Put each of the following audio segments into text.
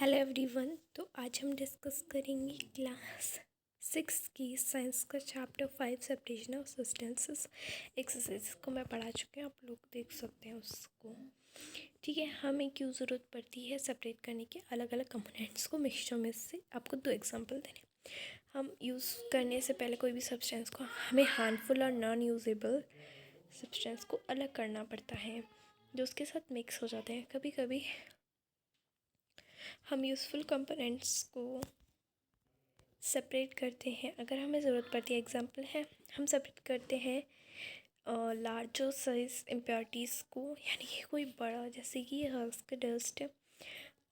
Hello everyone. तो आज हम डिस्कस करेंगे क्लास 6 की साइंस का chapter 5 separation of substances exercise को मैं पढ़ा चुके हैं, आप लोग देख सकते हैं उसको। ठीक है, हमें क्यों ज़रूरत पड़ती है सेपरेट करने के अलग अलग कंपोनेंट्स को मिक्सचर में से। आपको 2 एग्जांपल देने। हम यूज़ करने से पहले कोई भी सब्सटेंस को हमें हार्मफुल और नॉन यूजेबल सब्सटेंस को अलग करना पड़ता है जो उसके साथ मिक्स हो जाते हैं। कभी कभी हम यूज़फुल कंपोनेंट्स को सेपरेट करते हैं अगर हमें ज़रूरत पड़ती है। एग्जांपल है, हम सेपरेट करते हैं लार्जर साइज इम्प्योरिटीज़ को, यानी कि कोई बड़ा, जैसे कि हस्क डस्ट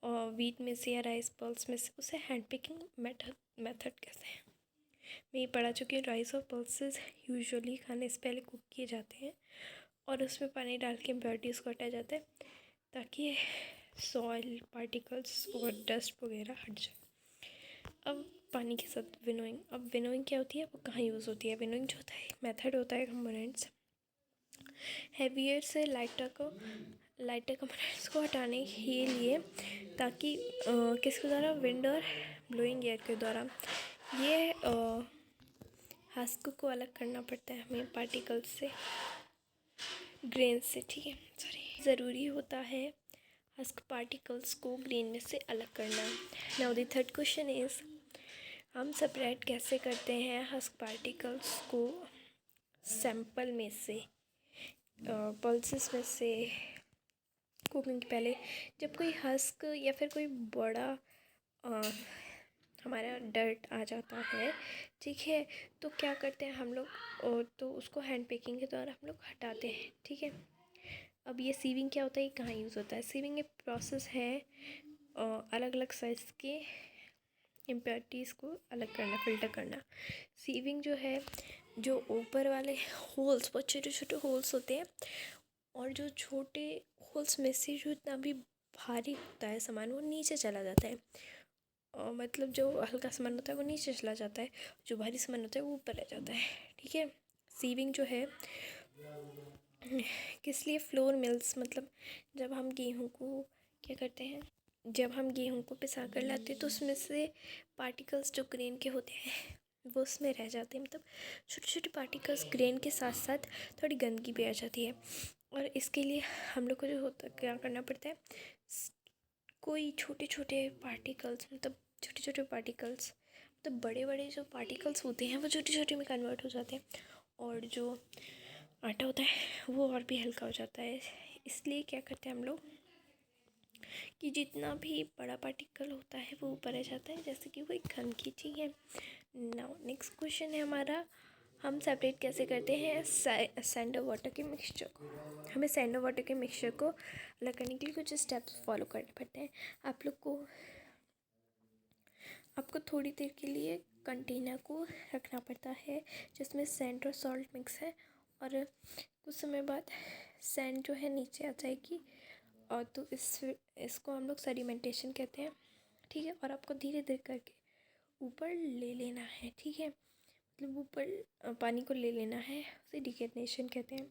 वीट में से या राइस पल्स में से, उसे हैंड पिकिंग मेथड कहते हैं। मैं ये पढ़ा चुकी हूँ। राइस और पल्सेस यूजुअली खाने से पहले कुक किए जाते हैं और उसमें पानी डाल के इम्प्योरिटीज़ को हटाया जाता है ताकि सॉइल पार्टिकल्स और डस्ट वगैरह हट जाए। अब पानी के साथ विनोइंग। अब विनोइंग क्या होती है, वो कहाँ यूज़ होती है? विनोइंग जो होता है मेथड होता है कंपोनेंट्स हैवियर से लाइटर कंपोनेंट्स को हटाने के लिए, ताकि किसके द्वारा? विंड और ब्लोइंग एयर के द्वारा। ये हस्क को अलग करना पड़ता है हमें पार्टिकल्स से, ग्रेन से। ठीक है, सॉरी, ज़रूरी होता है हस्क पार्टिकल्स को ग्रेन से अलग करना। Now the third question is, हम सेपरेट कैसे करते हैं हस्क पार्टिकल्स को सैंपल में से, पल्सेस में से कुकिंग के पहले। जब कोई हस्क या फिर कोई बड़ा हमारा डर्ट आ जाता है, ठीक है, तो क्या करते हैं हम लोग? तो उसको हैंड पिकिंग के द्वारा हम लोग हटाते हैं। ठीक है, अब ये सीविंग क्या होता है, ये कहाँ यूज़ होता है? सीविंग एक प्रोसेस है अलग अलग साइज़ के इम्प्योरिटीज़ को अलग करना, फ़िल्टर करना। सीविंग जो है, जो ऊपर वाले होल्स, बहुत छोटे छोटे होल्स होते हैं, और जो छोटे होल्स में से जो इतना भी भारी होता है सामान, वो नीचे चला जाता है। मतलब जो हल्का सामान होता है वो नीचे चला जाता है, जो भारी सामान होता है वो ऊपर रह जाता है। ठीक है, सीविंग जो है किस लिए? फ्लोर मिल्स, मतलब जब हम गेहूँ को क्या करते हैं, जब हम गेहूँ को पिसा कर लाते हैं तो उसमें से पार्टिकल्स जो ग्रेन के होते हैं वो उसमें रह जाते हैं। मतलब छोटे छोटे पार्टिकल्स ग्रेन के साथ साथ थोड़ी गंदगी भी आ जाती है, और इसके लिए हम लोग को जो होता है, क्या करना पड़ता है, कोई छोटे छोटे पार्टिकल्स, मतलब छोटे छोटे पार्टिकल्स, मतलब बड़े बड़े जो पार्टिकल्स होते हैं वो छोटे छोटे में कन्वर्ट हो जाते हैं, और जो आटा होता है वो और भी हल्का हो जाता है। इसलिए क्या करते हैं हम लोग कि जितना भी बड़ा पार्टिकल होता है वो ऊपर आ जाता है, जैसे कि वो एक गंदगी। ठीक है, नाउ नेक्स्ट क्वेश्चन है हमारा, हम सेपरेट कैसे करते हैं सैंड और वाटर के मिक्सचर को। हमें सैंड और वाटर के मिक्सचर को अलग करने के लिए कुछ स्टेप्स फॉलो करने पड़ते हैं। आपको थोड़ी देर के लिए कंटेनर को रखना पड़ता है जिसमें सैंड और सॉल्ट मिक्स है, और कुछ समय बाद सैंड जो है नीचे आ जाएगी, और तो इसको हम लोग सेडिमेंटेशन कहते हैं। ठीक है, और आपको धीरे धीरे करके ऊपर ले लेना है। ठीक है, मतलब ऊपर पानी को ले लेना है, उसे डिकेटनेशन कहते हैं।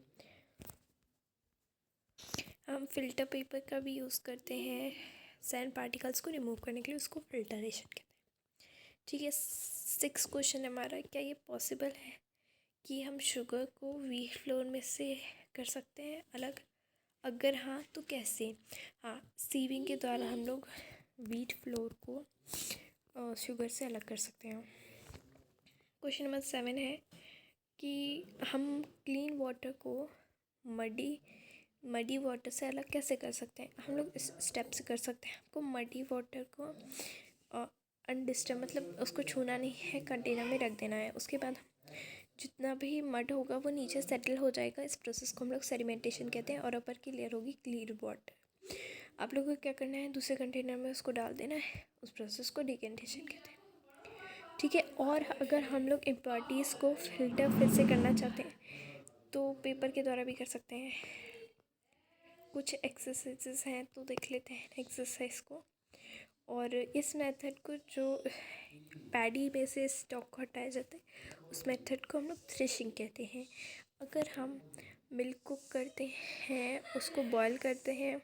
हम फिल्टर पेपर का भी यूज़ करते हैं सैंड पार्टिकल्स को रिमूव करने के लिए, उसको फिल्टरेशन कहते हैं। ठीक है, 6 क्वेश्चन हमारा, क्या ये पॉसिबल है कि हम शुगर को व्हीट फ्लोर में से कर सकते हैं अलग? अगर हाँ तो कैसे? हाँ, सीविंग के द्वारा हम लोग व्हीट फ्लोर को शुगर से अलग कर सकते हैं। क्वेश्चन नंबर 7 है कि हम क्लीन वाटर को मडी वाटर से अलग कैसे कर सकते हैं? हम लोग इस स्टेप से कर सकते हैं। आपको मडी वाटर को अनडिस्टर्ब, मतलब उसको छूना नहीं है, कंटेनर में रख देना है। उसके बाद जितना भी मड होगा वो नीचे सेटल हो जाएगा। इस प्रोसेस को हम लोग सेडिमेंटेशन कहते हैं, और ऊपर की लेयर होगी क्लियर वाटर। आप लोगों को क्या करना है, दूसरे कंटेनर में उसको डाल देना है, उस प्रोसेस को डिकेंटेशन कहते हैं। ठीक है, और अगर हम लोग इम्प्योरिटीज़ को फिल्टर फिर से करना चाहते हैं तो पेपर के द्वारा भी कर सकते हैं। कुछ एक्सरसाइजेस हैं तो देख लेते हैं एक्सरसाइज को। और इस मेथड को, जो पैडी में से स्टॉक को हटाया जाता है, उस मेथड को हम लोग थ्रेशिंग कहते हैं। अगर हम मिल्क कुक करते हैं, उसको बॉयल करते हैं,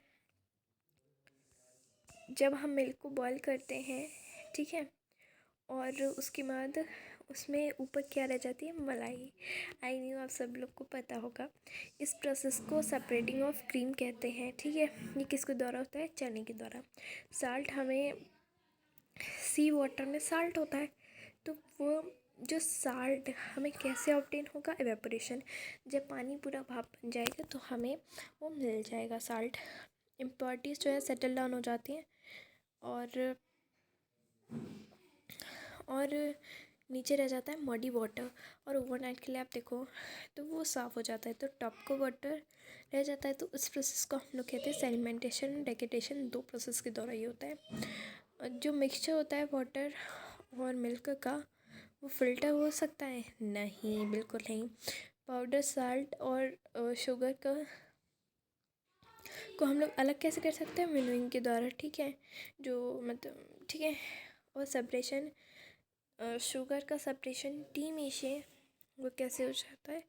जब हम मिल्क को बॉईल करते हैं, ठीक है, और उसके बाद उसमें ऊपर क्या रह जाती है, मलाई। आई न्यू आप सब लोग को पता होगा। इस प्रोसेस को सेपरेटिंग ऑफ क्रीम कहते हैं, ठीक है। ये किसके द्वारा होता है, चने के द्वारा। साल्ट, हमें सी वाटर में साल्ट होता है, तो वो जो साल्ट हमें कैसे ऑब्टेन होगा, एवेपोरेशन। जब पानी पूरा भाप बन जाएगा तो हमें वो मिल जाएगा साल्ट। इम्प्योरिटीज़ जो है सेटल डाउन हो जाती हैं और नीचे रह जाता है मडी वाटर। और ओवरनाइट के लिए आप देखो तो वो साफ़ हो जाता है, तो टॉप को वाटर रह जाता है। तो उस प्रोसेस को हम लोग कहते हैं सेडिमेंटेशन, डेकेटेशन। दो प्रोसेस के द्वारा ये होता है। और जो मिक्सचर होता है वाटर और मिल्क का, वो फिल्टर हो सकता है, नहीं, बिल्कुल नहीं। पाउडर साल्ट और शुगर को हम लोग अलग कैसे कर सकते हैं, विनोइंग के द्वारा, ठीक है। जो मतलब, ठीक है। और सेपरेशन, शुगर का सेपरेशन टी में से वो कैसे हो जाता है,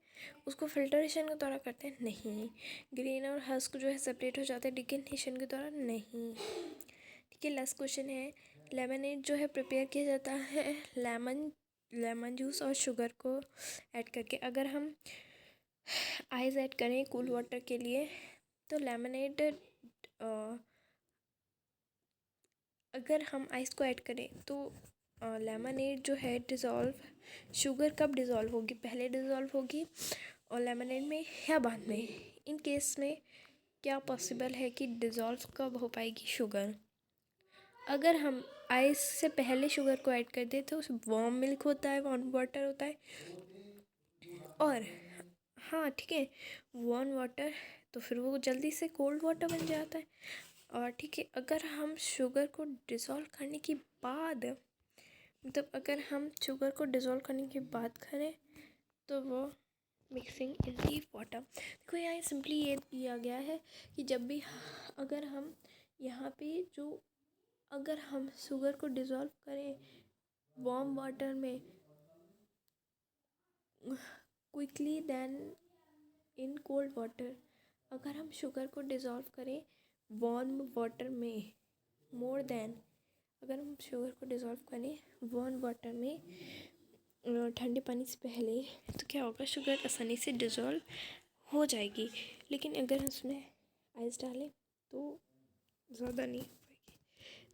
उसको फिल्टरेशन के द्वारा करते हैं, नहीं। ग्रेन और हस्क जो है सेपरेट हो जाते हैं डिकेंटेशन के द्वारा, नहीं। ठीक है, लास्ट क्वेश्चन है, लेमनेड जो है प्रिपेयर किया जाता है लेमन जूस और शुगर को ऐड करके। अगर हम आइस ऐड करें कूल वाटर के लिए, तो लेमनेड, अगर हम आइस को ऐड करें तो लेमनेड जो है डिज़ोल्व, शुगर कब डिज़ोल्व होगी, पहले डिज़ोल्व होगी और लेमनेड में या बाद में। इन केस में क्या पॉसिबल है कि डिज़ोल्व कब हो पाएगी शुगर, अगर हम आइस से पहले शुगर को ऐड कर दें तो वार्म मिल्क होता है, वार्म वाटर होता है। और हाँ, ठीक है, वार्म वाटर, तो फिर वो जल्दी से कोल्ड वाटर बन जाता है। और ठीक है, अगर हम शुगर को डिज़ोल्व करने के बाद, मतलब अगर हम शुगर को डिज़ोल्व करने के बाद करें तो वो मिक्सिंग इन दी वाटर। देखो यहाँ सिंपली ये दिया गया है कि जब भी अगर हम यहाँ पे जो, अगर हम शुगर को डिज़ोल्व करें वार्म वाटर में quickly than in cold water, अगर हम शुगर को डिज़ोल्व करें वार्म वाटर में मोर देन, अगर हम शुगर को डिज़ोल्व करें वार्म वाटर में ठंडे पानी से पहले, तो क्या होगा, शुगर आसानी से डिज़ोल्व हो जाएगी। लेकिन अगर उसमें आइस डालें तो ज़्यादा नहीं हो पाएगी।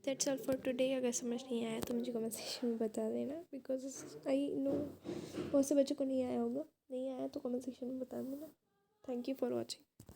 That's all for today. अगर समझ नहीं आया तो मुझे कमेंट सेक्शन में बता देना, बिकॉज आई नो बहुत से बच्चों को नहीं आया होगा। नहीं आया तो कमेंट सेक्शन में बता देना। Thank you for watching.